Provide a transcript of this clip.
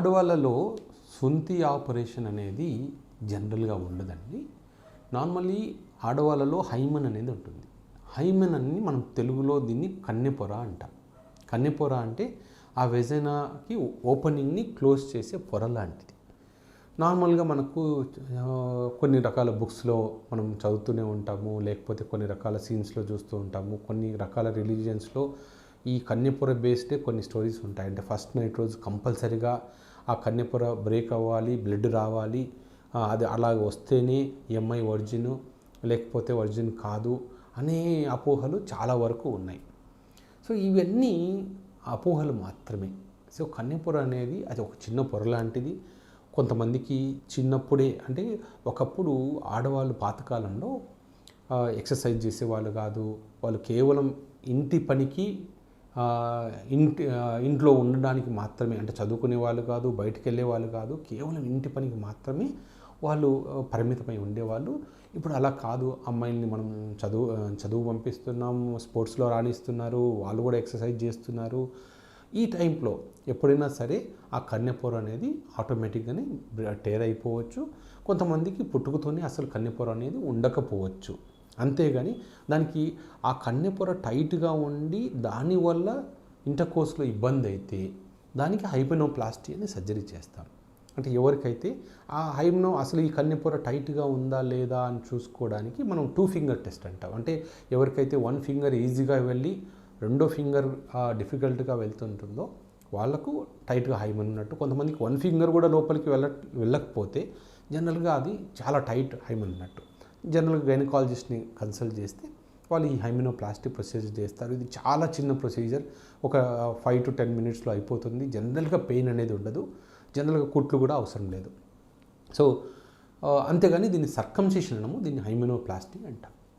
ఆడవాళ్ళలో సొంతి ఆపరేషన్ అనేది జనరల్గా ఉండదండి. నార్మల్లీ ఆడవాళ్ళలో హైమన్ అనేది ఉంటుంది. హైమన్ అని మనం తెలుగులో దీన్ని కన్నెపొర అంటాం. కన్నెపొర అంటే ఆ వెజైనాకి ఓపెనింగ్ని క్లోజ్ చేసే పొర లాంటిది. నార్మల్గా మనకు కొన్ని రకాల బుక్స్లో మనం చదువుతూనే ఉంటాము, లేకపోతే కొన్ని రకాల సీన్స్లో చూస్తూ ఉంటాము, కొన్ని రకాల రిలీజియన్స్లో ఈ కన్నెపొర బేస్డే కొన్ని స్టోరీస్ ఉంటాయి. అంటే ఫస్ట్ నైట్ రోజు కంపల్సరిగా ఆ కన్నెపొర బ్రేక్ అవ్వాలి, బ్లడ్ రావాలి, అది అలాగ వస్తేనే ఈ అమ్మాయి వర్జిన్, లేకపోతే వర్జిన్ కాదు అనే అపోహలు చాలా వరకు ఉన్నాయి. సో ఇవన్నీ అపోహలు మాత్రమే. సో కన్నెపొర అనేది అది ఒక చిన్న పొర లాంటిది. కొంతమందికి చిన్నప్పుడే, అంటే ఒకప్పుడు ఆడవాళ్ళు పాతకాలంలో ఎక్సర్సైజ్ చేసేవాళ్ళు కాదు, వాళ్ళు కేవలం ఇంటి పనికి ఇంట్లో ఉండడానికి మాత్రమే, అంటే చదువుకునే వాళ్ళు కాదు, బయటికి వెళ్ళే వాళ్ళు కాదు, కేవలం ఇంటి పనికి మాత్రమే వాళ్ళు పరిమితమై ఉండేవాళ్ళు. ఇప్పుడు అలా కాదు, అమ్మాయిల్ని మనం చదువు పంపిస్తున్నాము, స్పోర్ట్స్లో రాణిస్తున్నారు, వాళ్ళు కూడా ఎక్సర్సైజ్ చేస్తున్నారు. ఈ టైంలో ఎప్పుడైనా సరే ఆ కన్నెపొర అనేది ఆటోమేటిక్గానే టేర్ అయిపోవచ్చు. కొంతమందికి పుట్టుకతోనే అసలు కన్నెపొర అనేది ఉండకపోవచ్చు. అంతేగాని దానికి ఆ కన్నెపొర టైట్గా ఉండి దానివల్ల ఇంటర్కోర్స్లో ఇబ్బంది అయితే దానికి హైమెనోప్లాస్టీ అని సర్జరీ చేస్తాం. అంటే ఎవరికైతే ఆ అసలు ఈ కన్నెపొర టైట్గా ఉందా లేదా అని చూసుకోవడానికి మనం 2 ఫింగర్ టెస్ట్ అంటాం. అంటే ఎవరికైతే 1 ఫింగర్ ఈజీగా వెళ్ళి 2వ ఫింగర్ డిఫికల్ట్గా వెళ్తుంటుందో వాళ్ళకు టైట్గా హైమన్ ఉన్నట్టు. కొంతమందికి 1 ఫింగర్ కూడా లోపలికి వెళ్ళకపోతే జనరల్గా అది చాలా టైట్ హైమన్ ఉన్నట్టు. జనరల్గా గైనకాలజిస్ట్ని కన్సల్ట్ చేస్తే వాళ్ళు ఈ హైమెనోప్లాస్టీ ప్రొసీజర్ చేస్తారు. ఇది చాలా చిన్న ప్రొసీజర్, ఒక 5 to 10 మినిట్స్లో అయిపోతుంది. జనరల్గా పెయిన్ అనేది ఉండదు, జనరల్గా కుట్లు కూడా అవసరం లేదు. సో అంతేగాని దీన్ని సర్కంసిషన్ అనము, దీన్ని హైమెనోప్లాస్టీ అంటాం.